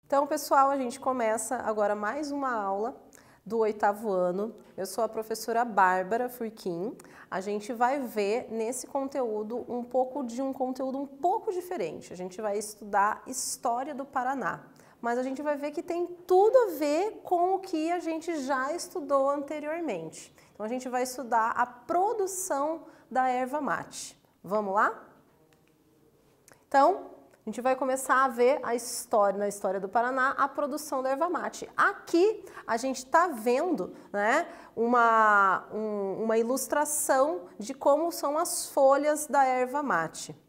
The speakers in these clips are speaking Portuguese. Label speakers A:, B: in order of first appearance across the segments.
A: Então, pessoal, a gente começa agora mais uma aula do 8º ano. Eu sou a professora Bárbara Furquim. A gente vai ver nesse conteúdo um conteúdo um pouco diferente. A gente vai estudar História do Paraná, mas a gente vai ver que tem tudo a ver com o que a gente já estudou anteriormente. Então, a gente vai estudar a produção da erva mate. Vamos lá? Então, a gente vai começar a ver na história do Paraná, a produção da erva mate. Aqui a gente está vendo, né, uma ilustração de como são as folhas da erva mate.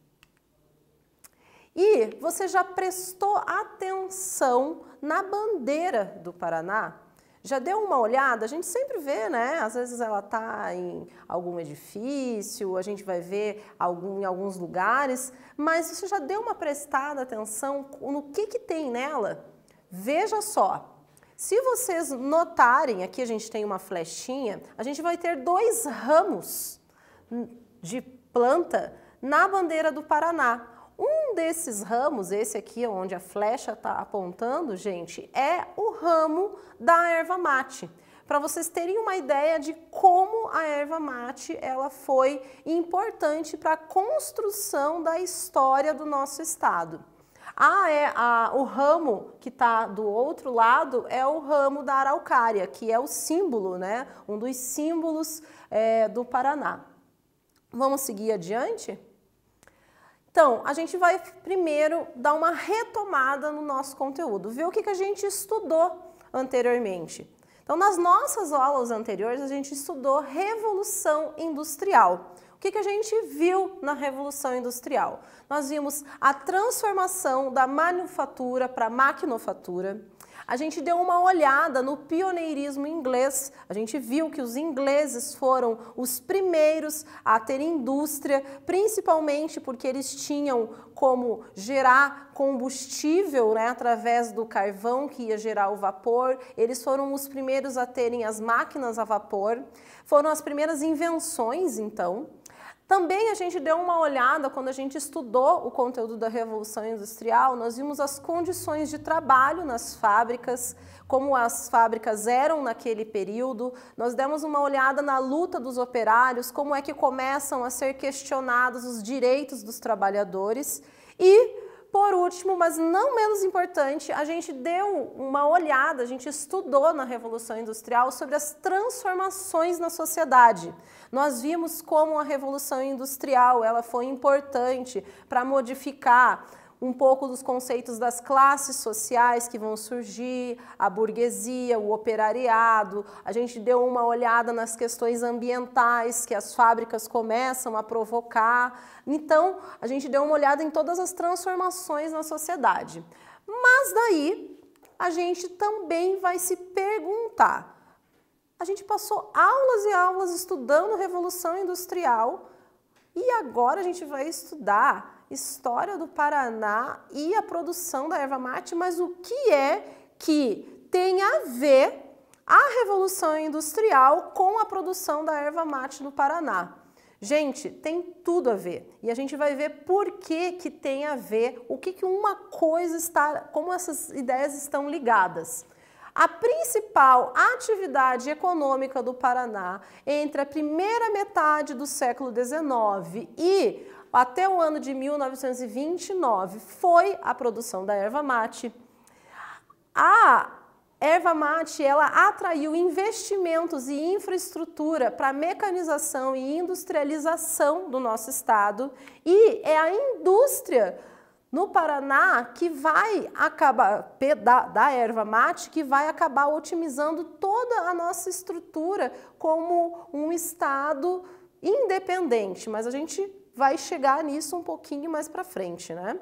A: E você já prestou atenção na bandeira do Paraná? Já deu uma olhada? A gente sempre vê, né? Às vezes ela está em algum edifício, a gente vai ver em alguns lugares, mas você já deu uma prestada atenção no que tem nela? Veja só, se vocês notarem, aqui a gente tem uma flechinha, a gente vai ter 2 ramos de planta na bandeira do Paraná. Um desses ramos, esse aqui onde a flecha está apontando, gente, é o ramo da erva mate. Para vocês terem uma ideia de como a erva mate ela foi importante para a construção da história do nosso estado. O ramo que está do outro lado é o ramo da araucária, que é o símbolo, né? Um dos símbolos do Paraná. Vamos seguir adiante? Então, a gente vai primeiro dar uma retomada no nosso conteúdo, ver o que a gente estudou anteriormente. Então, nas nossas aulas anteriores, a gente estudou Revolução Industrial. O que a gente viu na Revolução Industrial? Nós vimos a transformação da manufatura para a maquinofatura. A gente deu uma olhada no pioneirismo inglês, a gente viu que os ingleses foram os primeiros a ter indústria, principalmente porque eles tinham como gerar combustível, né, através do carvão que ia gerar o vapor. Eles foram os primeiros a terem as máquinas a vapor, foram as primeiras invenções, então. Também a gente deu uma olhada, quando a gente estudou o conteúdo da Revolução Industrial, nós vimos as condições de trabalho nas fábricas, como as fábricas eram naquele período. Nós demos uma olhada na luta dos operários, como é que começam a ser questionados os direitos dos trabalhadores. E, por último, mas não menos importante, a gente deu uma olhada, a gente estudou na Revolução Industrial sobre as transformações na sociedade. Nós vimos como a Revolução Industrial ela foi importante para modificar um pouco dos conceitos das classes sociais que vão surgir, a burguesia, o operariado. A gente deu uma olhada nas questões ambientais que as fábricas começam a provocar. Então, a gente deu uma olhada em todas as transformações na sociedade. Mas daí, a gente também vai se perguntar. A gente passou aulas e aulas estudando Revolução Industrial e agora a gente vai estudar História do Paraná e a produção da erva mate, mas o que é que tem a ver a Revolução Industrial com a produção da erva mate no Paraná? Gente, tem tudo a ver. E a gente vai ver por que tem a ver, o que uma coisa está, como essas ideias estão ligadas. A principal atividade econômica do Paraná entre a primeira metade do século XIX e até o ano de 1929 foi a produção da erva mate. A erva mate ela atraiu investimentos e infraestrutura para a mecanização e industrialização do nosso estado e é a indústria no Paraná que vai acabar, da erva mate, que vai acabar otimizando toda a nossa estrutura como um estado independente, mas a gente vai chegar nisso um pouquinho mais para frente, né?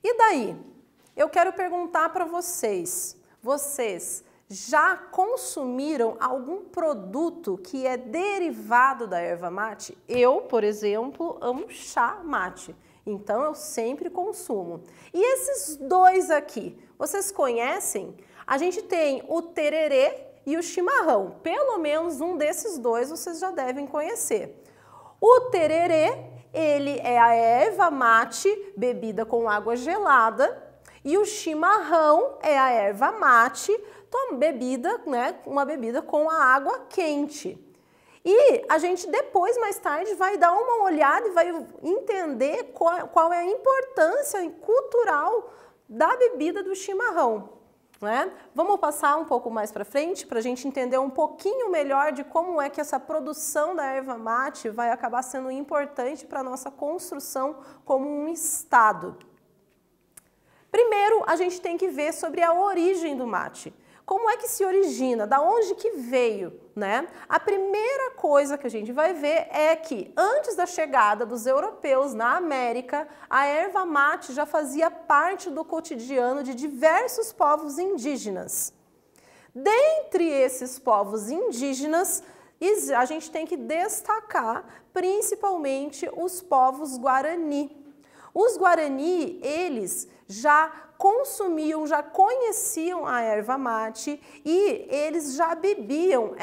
A: E daí? Eu quero perguntar para vocês já consumiram algum produto que é derivado da erva mate? Eu, por exemplo, amo chá mate, então eu sempre consumo. E esses dois aqui, vocês conhecem? A gente tem o tererê e o chimarrão. Pelo menos um desses dois vocês já devem conhecer. O tererê, ele é a erva mate bebida com água gelada, e o chimarrão é a erva mate bebida, né, uma bebida com a água quente. E a gente depois, mais tarde, vai dar uma olhada e vai entender qual é a importância cultural da bebida do chimarrão, né? Vamos passar um pouco mais para frente para a gente entender um pouquinho melhor de como é que essa produção da erva mate vai acabar sendo importante para a nossa construção como um estado. Primeiro, a gente tem que ver sobre a origem do mate. Como é que se origina? Da onde que veio, né? A primeira coisa que a gente vai ver é que antes da chegada dos europeus na América, a erva mate já fazia parte do cotidiano de diversos povos indígenas. Dentre esses povos indígenas, a gente tem que destacar principalmente os povos Guarani. Os Guarani, eles já consumiam, já conheciam a erva mate e eles já bebiam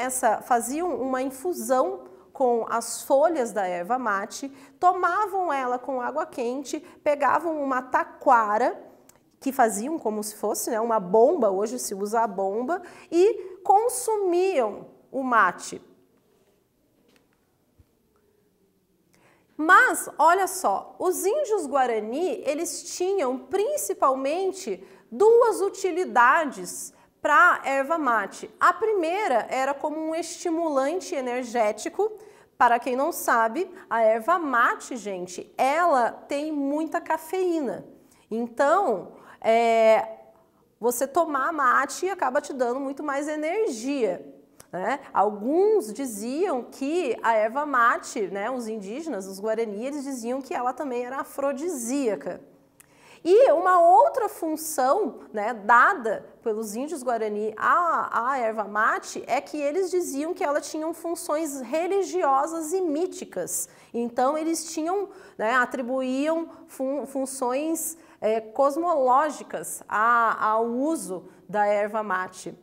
A: faziam uma infusão com as folhas da erva mate, tomavam ela com água quente, pegavam uma taquara, que faziam como se fosse, né, uma bomba, hoje se usa a bomba, e consumiam o mate. Mas, olha só, os índios Guarani, eles tinham principalmente duas utilidades para a erva mate. A primeira era como um estimulante energético. Para quem não sabe, a erva mate, gente, ela tem muita cafeína. Então, você tomar mate acaba te dando muito mais energia. Né? Alguns diziam que a erva mate, né, os indígenas, os Guarani, eles diziam que ela também era afrodisíaca. E uma outra função, né, dada pelos índios Guarani à erva mate é que eles diziam que ela tinha funções religiosas e míticas. Então eles tinham, né, atribuíam funções cosmológicas ao uso da erva mate.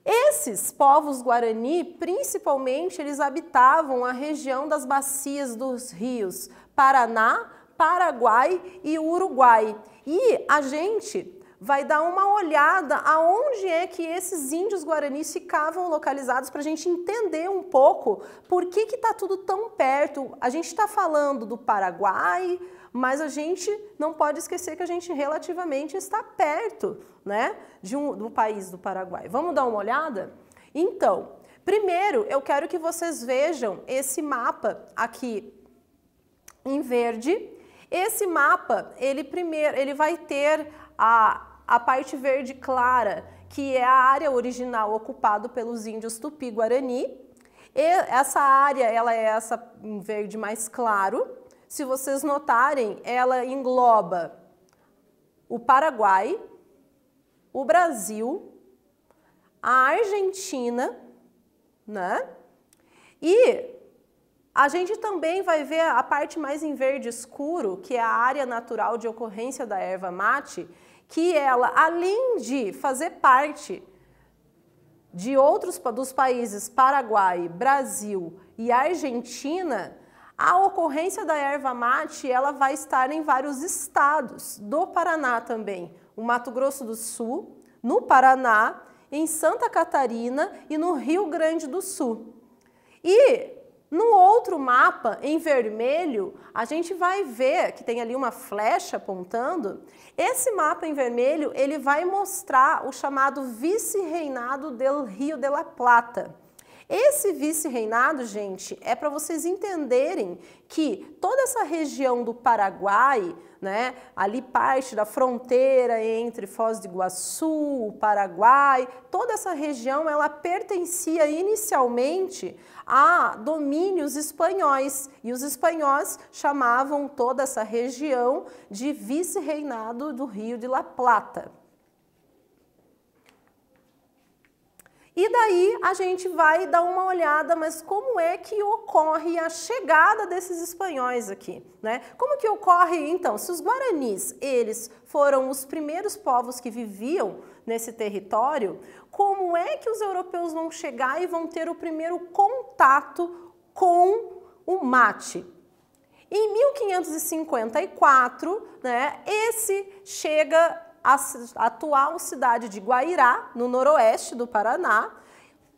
A: Esses povos Guarani, principalmente, eles habitavam a região das bacias dos rios Paraná, Paraguai e Uruguai. E a gente vai dar uma olhada aonde é que esses índios guaranis ficavam localizados para a gente entender um pouco por que está tudo tão perto. A gente está falando do Paraguai, mas a gente não pode esquecer que a gente relativamente está perto, né, do país do Paraguai. Vamos dar uma olhada? Então, primeiro eu quero que vocês vejam esse mapa aqui em verde. Esse mapa, ele vai ter a parte verde clara, que é a área original ocupada pelos índios Tupi-Guarani. Essa área, ela é essa em verde mais claro. Se vocês notarem, ela engloba o Paraguai, o Brasil, a Argentina, né? E a gente também vai ver a parte mais em verde escuro, que é a área natural de ocorrência da erva mate, que ela, além de fazer parte de dos países Paraguai, Brasil e Argentina, a ocorrência da erva mate, ela vai estar em vários estados do Paraná também, o Mato Grosso do Sul, no Paraná, em Santa Catarina e no Rio Grande do Sul. E no outro mapa, em vermelho, a gente vai ver que tem ali uma flecha apontando. Esse mapa em vermelho, ele vai mostrar o chamado vice-reinado del Rio de la Plata. Esse vice-reinado, gente, é para vocês entenderem que toda essa região do Paraguai, né, ali parte da fronteira entre Foz do Iguaçu, o Paraguai, toda essa região ela pertencia inicialmente a domínios espanhóis, e os espanhóis chamavam toda essa região de vice-reinado do Rio de la Plata. E daí a gente vai dar uma olhada, mas como é que ocorre a chegada desses espanhóis aqui, né? Como que ocorre, então, se os guaranis, eles foram os primeiros povos que viviam nesse território, como é que os europeus vão chegar e vão ter o primeiro contato com o mate? Em 1554, né, esse chega à atual cidade de Guairá, no noroeste do Paraná,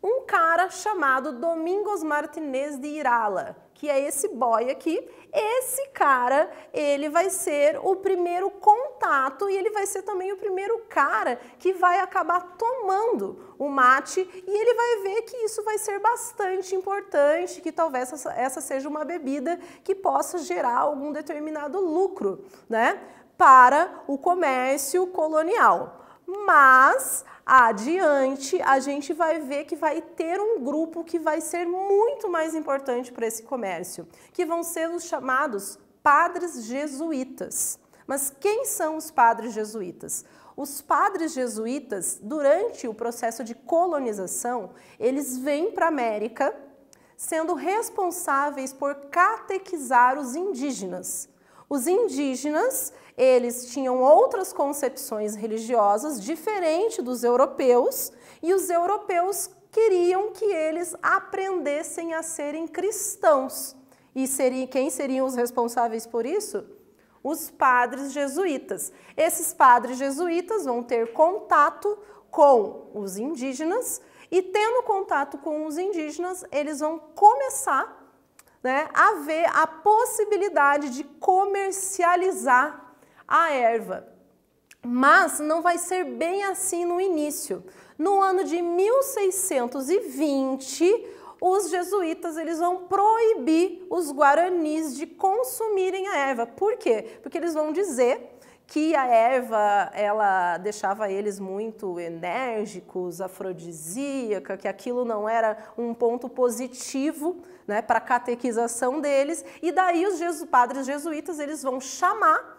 A: um cara chamado Domingos Martinez de Irala, que é esse boy aqui. Esse cara, ele vai ser o primeiro contato e ele vai ser também o primeiro cara que vai acabar tomando o mate, e ele vai ver que isso vai ser bastante importante, que talvez essa seja uma bebida que possa gerar algum determinado lucro, né, para o comércio colonial. Mas adiante a gente vai ver que vai ter um grupo que vai ser muito mais importante para esse comércio, que vão ser os chamados padres jesuítas. Mas quem são os padres jesuítas? Os padres jesuítas, durante o processo de colonização, eles vêm para a América sendo responsáveis por catequizar os indígenas. Os indígenas, eles tinham outras concepções religiosas diferentes dos europeus, e os europeus queriam que eles aprendessem a serem cristãos. E quem seriam os responsáveis por isso? Os padres jesuítas. Esses padres jesuítas vão ter contato com os indígenas, e tendo contato com os indígenas, eles vão começar, né, a ver a possibilidade de comercializar a erva. Mas não vai ser bem assim no início. No ano de 1620, os jesuítas eles vão proibir os guaranis de consumirem a erva. Por quê? Porque eles vão dizer que a erva, ela deixava eles muito enérgicos, afrodisíaca, que aquilo não era um ponto positivo, né, para a catequização deles, e daí os padres jesuítas eles vão chamar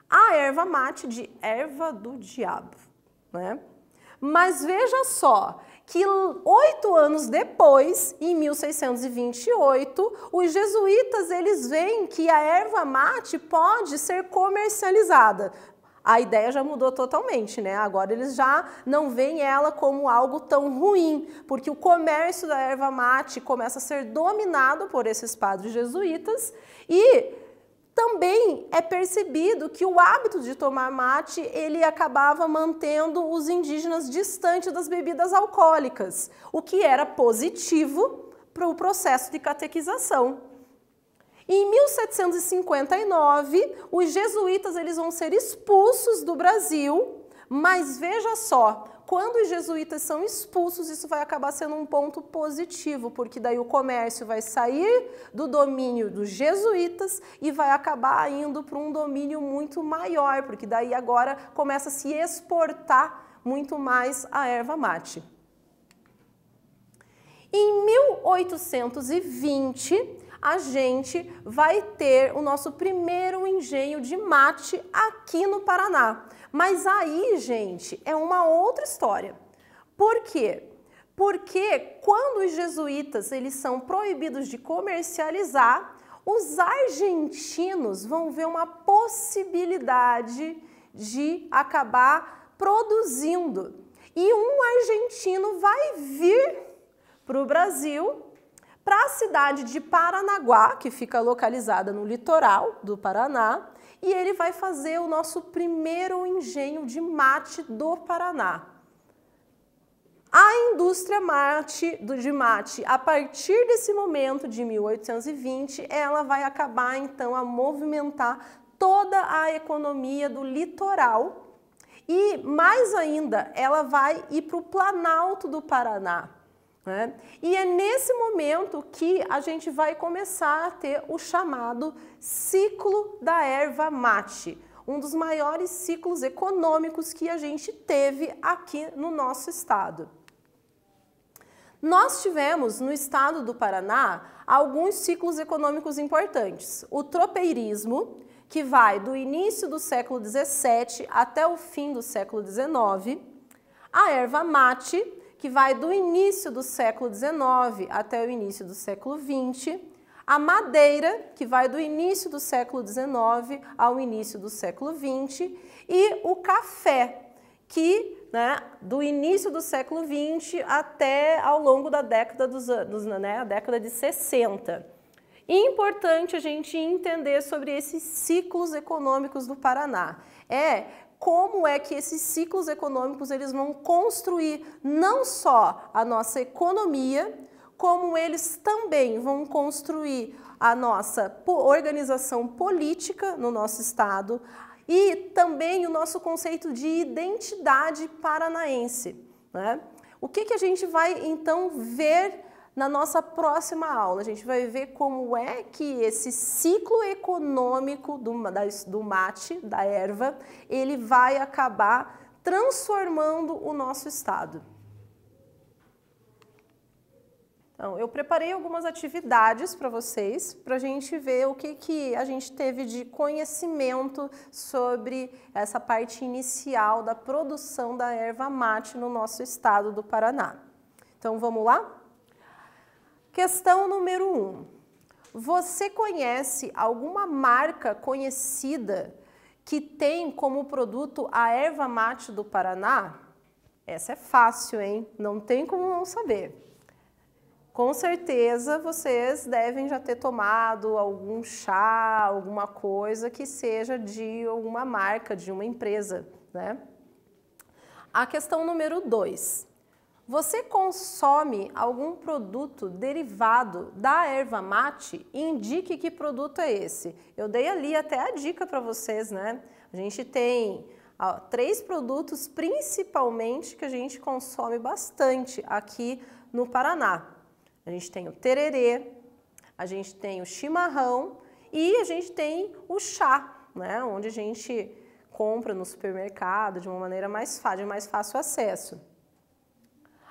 A: a erva mate de erva do diabo, né? Mas veja só que 8 anos depois, em 1628, os jesuítas eles veem que a erva mate pode ser comercializada. A ideia já mudou totalmente, né? Agora eles já não veem ela como algo tão ruim, porque o comércio da erva mate começa a ser dominado por esses padres jesuítas, e também é percebido que o hábito de tomar mate, ele acabava mantendo os indígenas distantes das bebidas alcoólicas, o que era positivo para o processo de catequização. Em 1759, os jesuítas eles vão ser expulsos do Brasil, mas veja só, quando os jesuítas são expulsos, isso vai acabar sendo um ponto positivo, porque daí o comércio vai sair do domínio dos jesuítas e vai acabar indo para um domínio muito maior, porque daí agora começa a se exportar muito mais a erva mate. Em 1820, a gente vai ter o nosso primeiro engenho de mate aqui no Paraná. Mas aí, gente, é uma outra história. Por quê? Porque quando os jesuítas eles são proibidos de comercializar, os argentinos vão ver uma possibilidade de acabar produzindo. E um argentino vai vir para o Brasil, para a cidade de Paranaguá, que fica localizada no litoral do Paraná, e ele vai fazer o nosso primeiro engenho de mate do Paraná. A indústria de mate, a partir desse momento de 1820, ela vai acabar então a movimentar toda a economia do litoral, e mais ainda, ela vai ir para o Planalto do Paraná. Né? E é nesse momento que a gente vai começar a ter o chamado ciclo da erva mate, um dos maiores ciclos econômicos que a gente teve aqui no nosso estado. Nós tivemos no estado do Paraná alguns ciclos econômicos importantes. O tropeirismo, que vai do início do século XVII até o fim do século XIX, a erva mate, que vai do início do século XIX até o início do século XX, a madeira, que vai do início do século XIX ao início do século XX, e o café, que, né, do início do século XX até ao longo da década a década de 60. Importante a gente entender sobre esses ciclos econômicos do Paraná. Como é que esses ciclos econômicos eles vão construir não só a nossa economia, como eles também vão construir a nossa organização política no nosso estado e também o nosso conceito de identidade paranaense, né? O que a gente vai então ver na nossa próxima aula? A gente vai ver como é que esse ciclo econômico do mate, da erva, ele vai acabar transformando o nosso estado. Então, eu preparei algumas atividades para vocês, para a gente ver o que a gente teve de conhecimento sobre essa parte inicial da produção da erva mate no nosso estado do Paraná. Então, vamos lá? Questão número 1. Você conhece alguma marca conhecida que tem como produto a erva mate do Paraná? Essa é fácil, hein? Não tem como não saber. Com certeza vocês devem já ter tomado algum chá, alguma coisa que seja de alguma marca, de uma empresa, né? A questão número 2. Você consome algum produto derivado da erva mate? Indique que produto é esse. Eu dei ali até a dica para vocês, né? A gente tem 3 produtos principalmente que a gente consome bastante aqui no Paraná. A gente tem o tererê, a gente tem o chimarrão e a gente tem o chá, né? Onde a gente compra no supermercado de uma maneira mais fácil, de mais fácil acesso.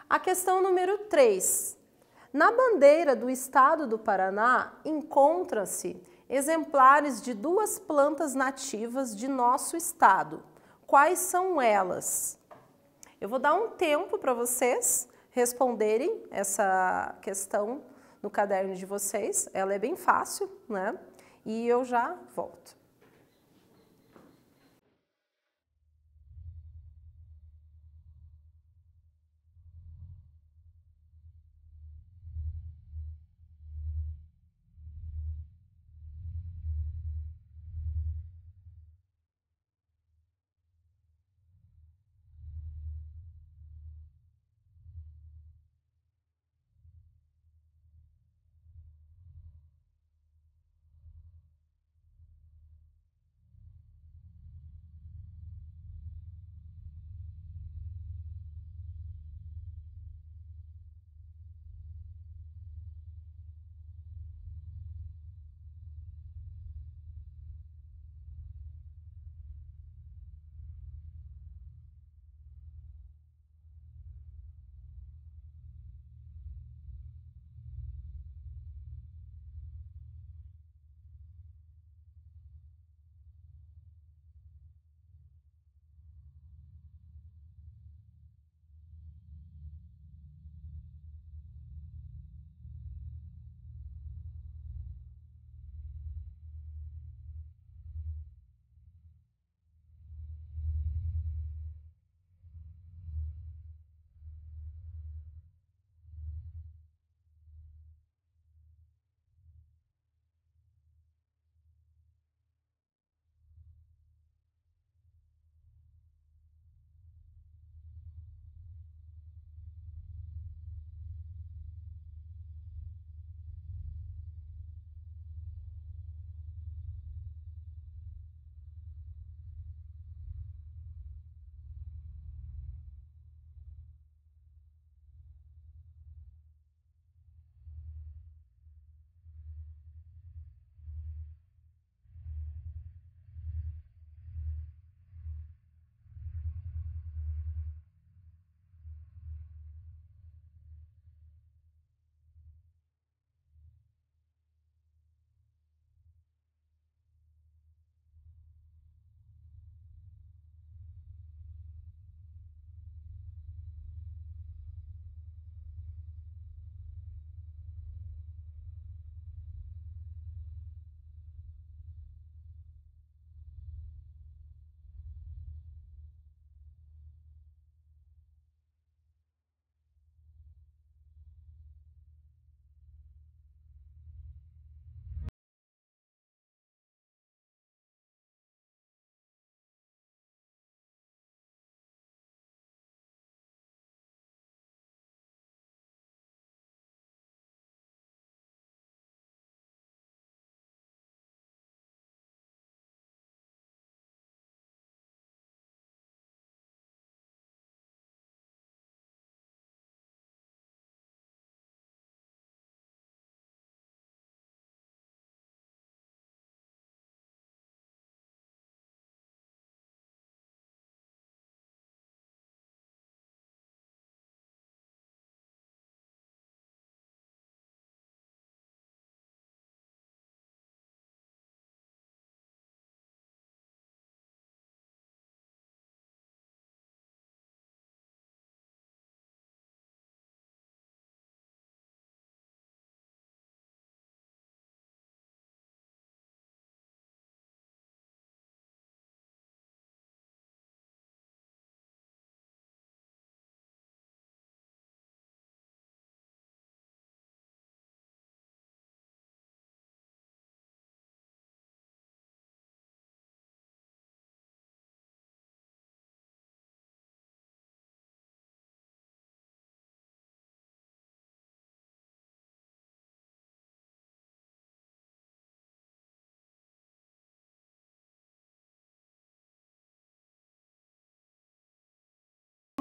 A: A questão número 3. Na bandeira do estado do Paraná encontram-se exemplares de 2 plantas nativas de nosso estado. Quais são elas? Eu vou dar um tempo para vocês responderem essa questão no caderno de vocês. Ela é bem fácil, né? E eu já volto.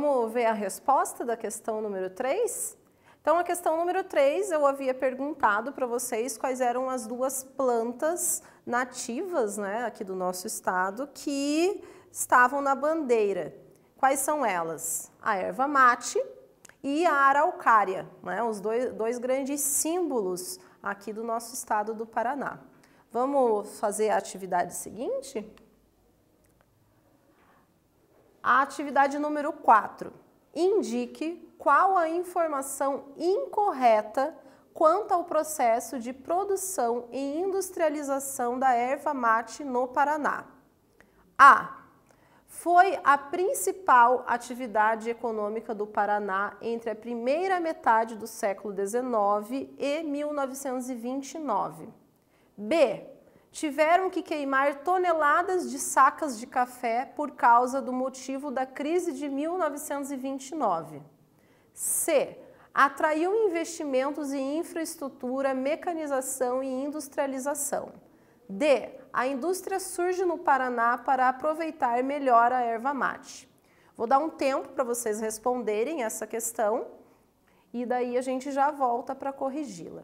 A: Vamos ver a resposta da questão número 3? Então, a questão número 3, eu havia perguntado para vocês quais eram as duas plantas nativas, né, aqui do nosso estado que estavam na bandeira. Quais são elas? A erva mate e a araucária, né, os dois grandes símbolos aqui do nosso estado do Paraná. Vamos fazer a atividade seguinte? A atividade número 4. Indique qual a informação incorreta quanto ao processo de produção e industrialização da erva mate no Paraná. A. Foi a principal atividade econômica do Paraná entre a primeira metade do século XIX e 1929. B. Tiveram que queimar toneladas de sacas de café por causa do motivo da crise de 1929. C. Atraiu investimentos em infraestrutura, mecanização e industrialização. D. A indústria surge no Paraná para aproveitar melhor a erva mate. Vou dar um tempo para vocês responderem essa questão e daí a gente já volta para corrigi-la.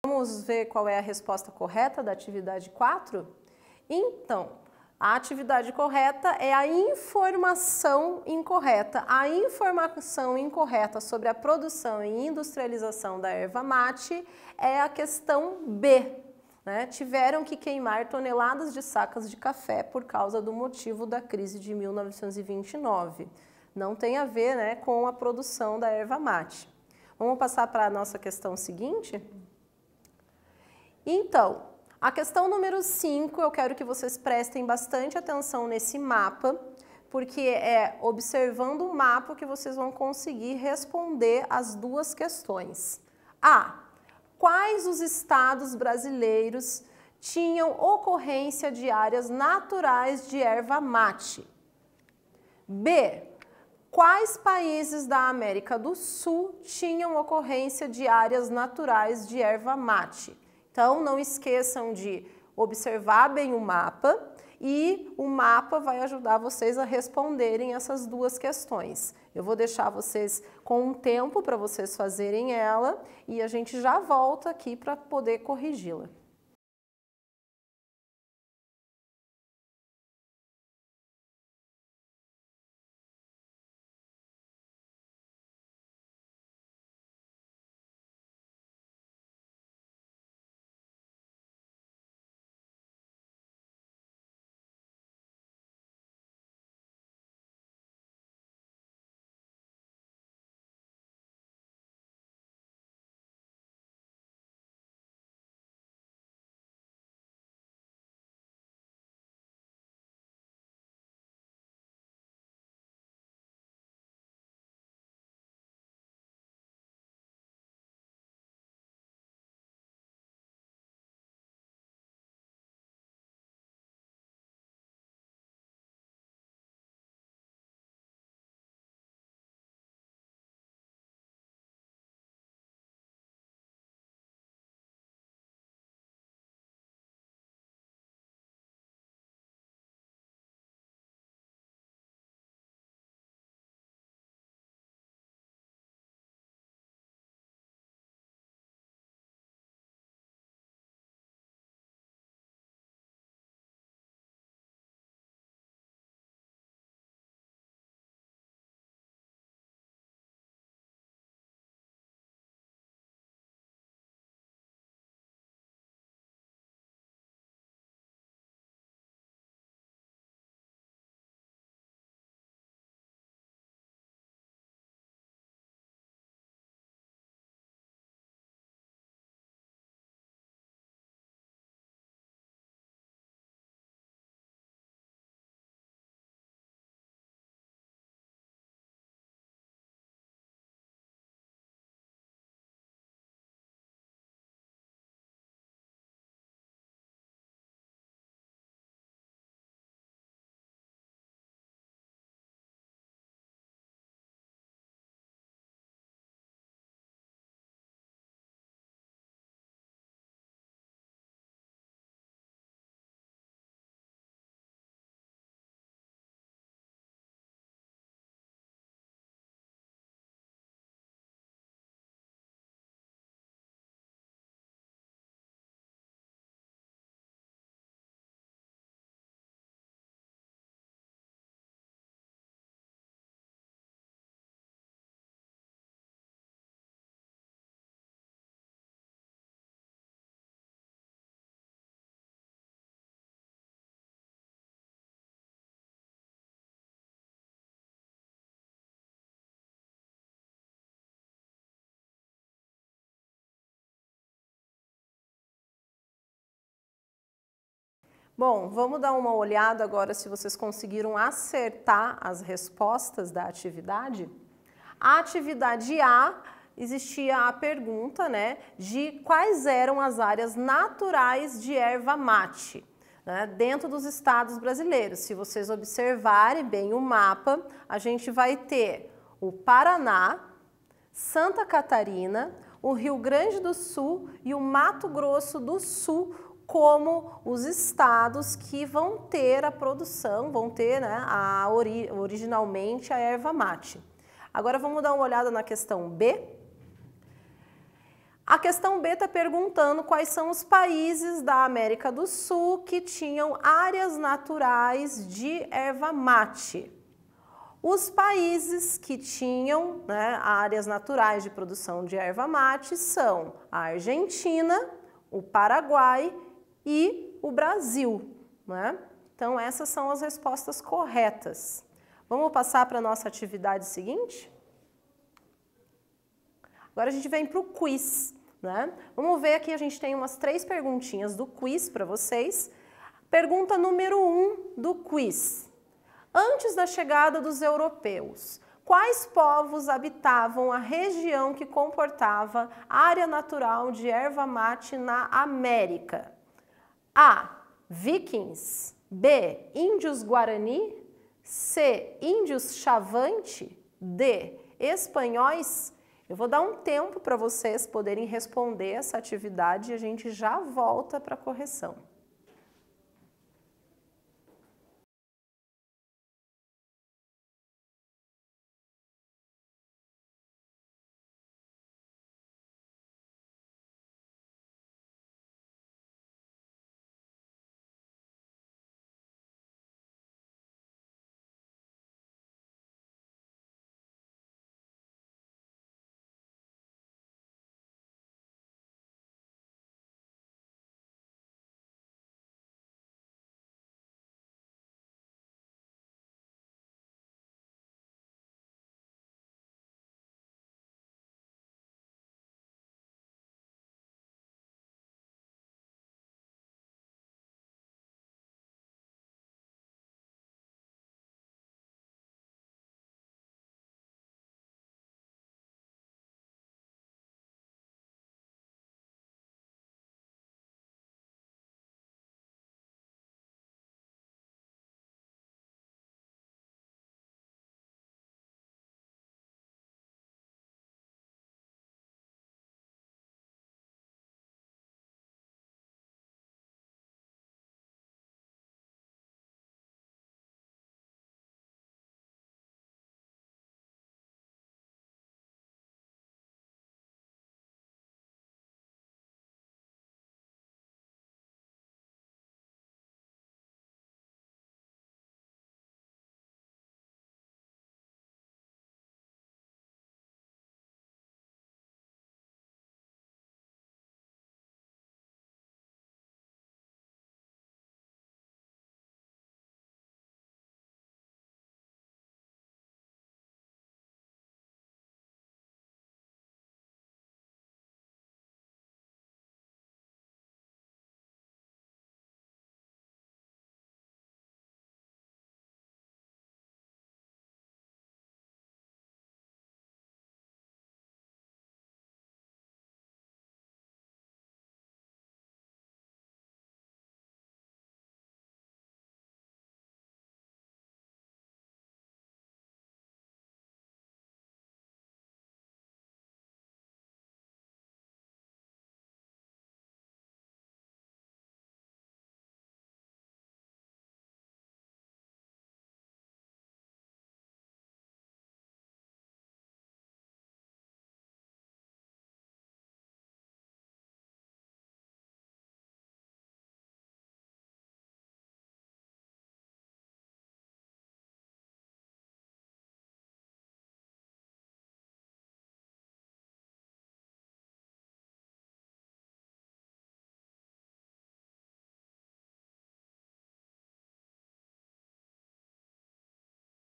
A: Vamos ver qual é a resposta correta da atividade 4? Então, a atividade correta é a informação incorreta. A informação incorreta sobre a produção e industrialização da erva mate é a questão B. Né? Tiveram que queimar toneladas de sacas de café por causa do motivo da crise de 1929. Não tem a ver, né, com a produção da erva mate. Vamos passar para a nossa questão seguinte? Então, A questão número 5, eu quero que vocês prestem bastante atenção nesse mapa, porque é observando o mapa que vocês vão conseguir responder as duas questões. A. Quais os estados brasileiros tinham ocorrência de áreas naturais de erva mate? B. Quais países da América do Sul tinham ocorrência de áreas naturais de erva mate? Então, não esqueçam de observar bem o mapa e o mapa vai ajudar vocês a responderem essas duas questões. Eu vou deixar vocês com um tempo para vocês fazerem ela e a gente já volta aqui para poder corrigi-la. Bom, vamos dar uma olhada agora se vocês conseguiram acertar as respostas da atividade. A atividade A, existia a pergunta, né, de quais eram as áreas naturais de erva mate, né, dentro dos estados brasileiros. Se vocês observarem bem o mapa, a gente vai ter o Paraná, Santa Catarina, o Rio Grande do Sul e o Mato Grosso do Sul como os estados que vão ter a produção, vão ter, né, originalmente a erva mate. Agora vamos dar uma olhada na questão B. A questão B está perguntando quais são os países da América do Sul que tinham áreas naturais de erva mate. Os países que tinham, né, áreas naturais de produção de erva mate são a Argentina, o Paraguai e o Brasil, né? Então, essas são as respostas corretas. Vamos passar para a nossa atividade seguinte? Agora a gente vem para o quiz. né? Vamos ver aqui, a gente tem umas 3 perguntinhas do quiz para vocês. Pergunta número 1 do quiz. Antes da chegada dos europeus, quais povos habitavam a região que comportava área natural de erva mate na América? A. Vikings. B. Índios Guarani. C. Índios Chavante. D. Espanhóis. Eu vou dar um tempo para vocês poderem responder essa atividade e a gente já volta para a correção.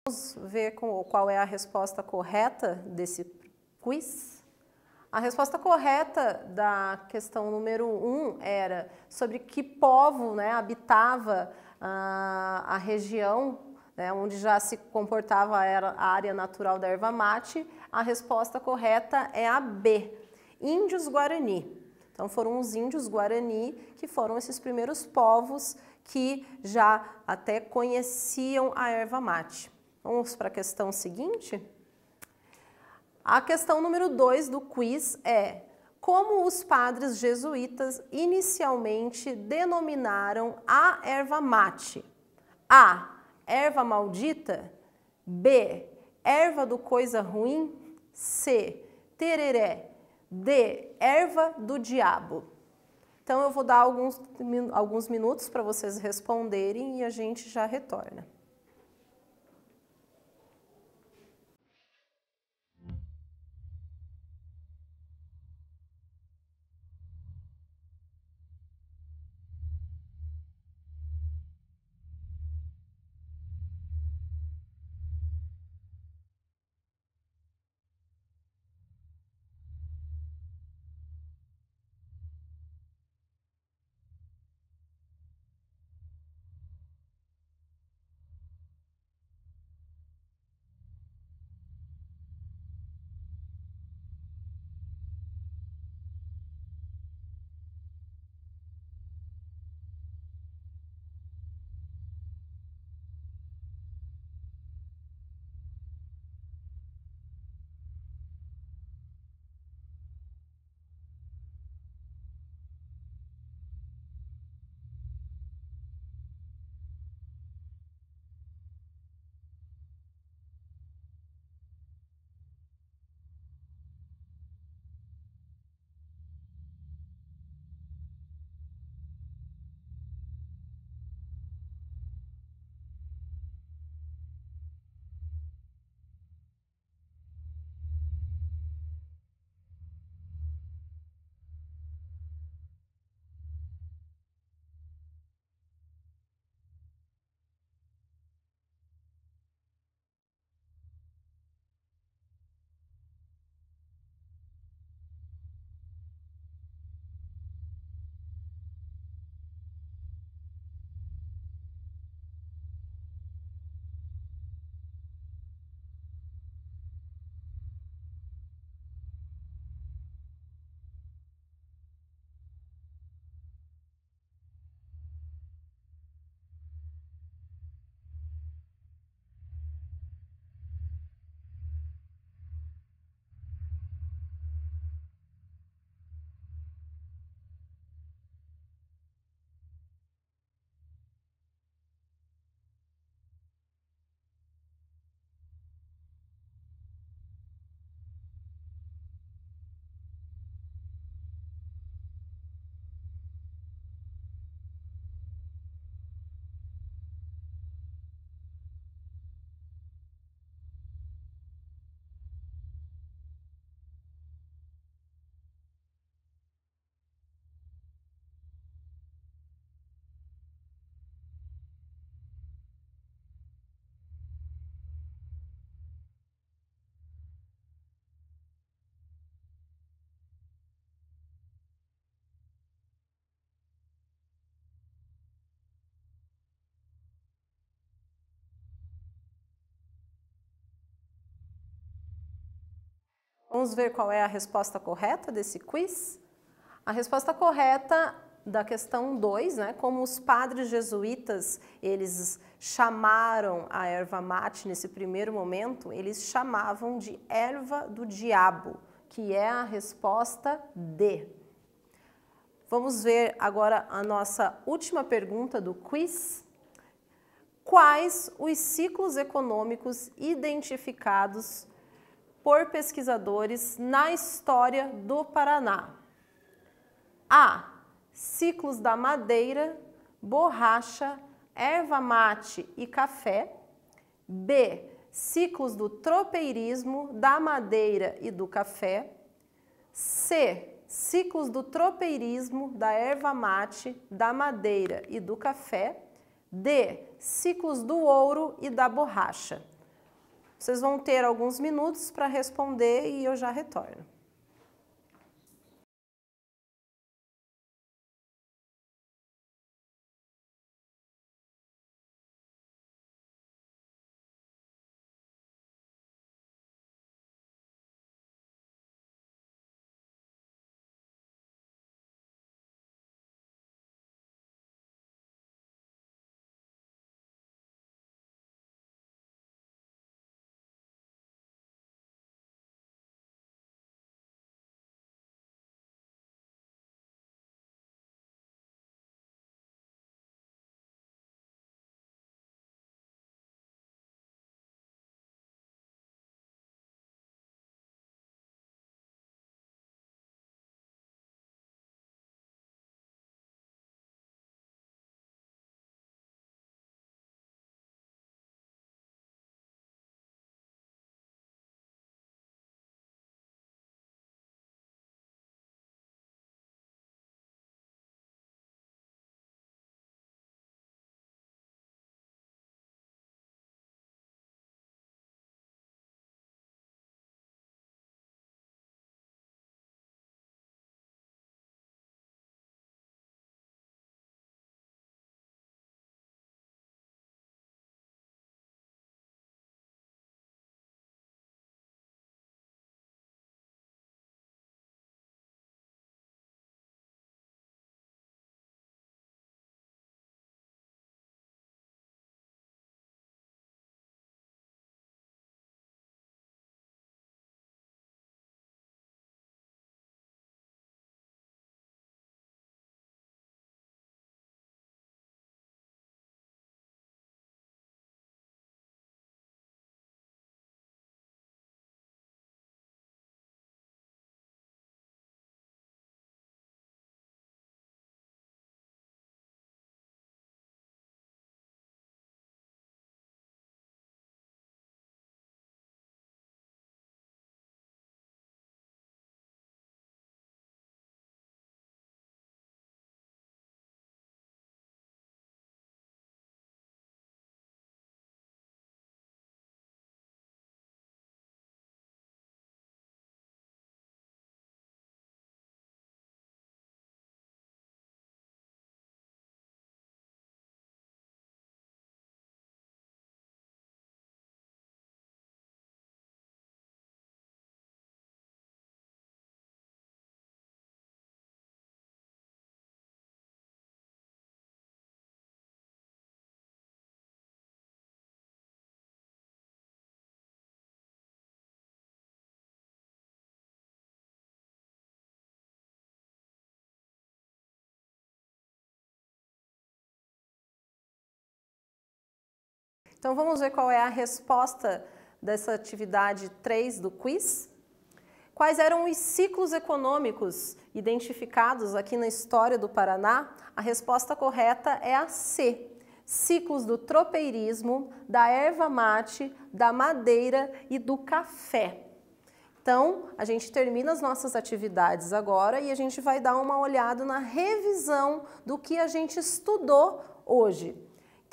A: Vamos ver qual é a resposta correta desse quiz? A resposta correta da questão número 1 era sobre que povo, né, habitava a região, né, onde já se comportava a área natural da erva mate. A resposta correta é a B, Índios Guarani. Então foram os índios Guarani que foram esses primeiros povos que já até conheciam a erva mate. Vamos para a questão seguinte? A questão número 2 do quiz é: como os padres jesuítas inicialmente denominaram a erva mate? A. Erva maldita. B. Erva do coisa ruim. C. Tereré. D. Erva do diabo. Então eu vou dar alguns minutos para vocês responderem e a gente já retorna. Vamos ver qual é a resposta correta desse quiz? A resposta correta da questão 2, né, como os padres jesuítas, eles chamaram a erva mate nesse primeiro momento, eles chamavam de erva do diabo, que é a resposta D. Vamos ver agora a nossa última pergunta do quiz. Quais os ciclos econômicos identificados por pesquisadores na história do Paraná? A. Ciclos da madeira, borracha, erva mate e café. B. Ciclos do tropeirismo, da madeira e do café. C. Ciclos do tropeirismo, da erva mate, da madeira e do café. D. Ciclos do ouro e da borracha. Vocês vão ter alguns minutos para responder e eu já retorno. Então vamos ver qual é a resposta dessa atividade 3 do quiz. Quais eram os ciclos econômicos identificados aqui na história do Paraná? A resposta correta é a C. Ciclos do tropeirismo, da erva mate, da madeira e do café. Então, a gente termina as nossas atividades agora e a gente vai dar uma olhada na revisão do que a gente estudou hoje.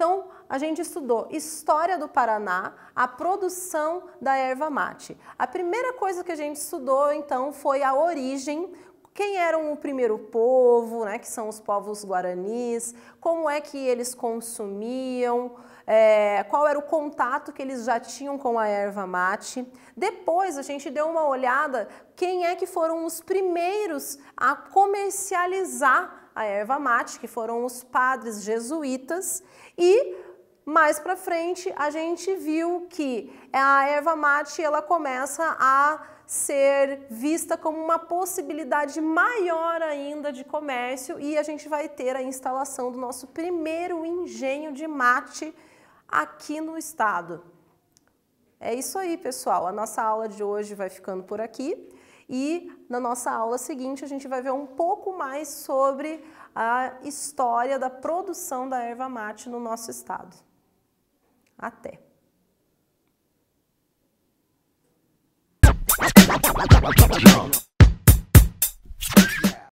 A: Então, a gente estudou História do Paraná, a produção da erva mate. A primeira coisa que a gente estudou, então, foi a origem, quem eram o primeiro povo, né, que são os povos guaranis, como é que eles consumiam, qual era o contato que eles já tinham com a erva mate. Depois a gente deu uma olhada quem é que foram os primeiros a comercializar a erva mate, que foram os padres jesuítas, e mais para frente a gente viu que a erva mate ela começa a ser vista como uma possibilidade maior ainda de comércio e a gente vai ter a instalação do nosso primeiro engenho de mate aqui no estado. É isso aí, pessoal. A nossa aula de hoje vai ficando por aqui e na nossa aula seguinte a gente vai ver um pouco mais sobre a história da produção da erva mate no nosso estado. Até!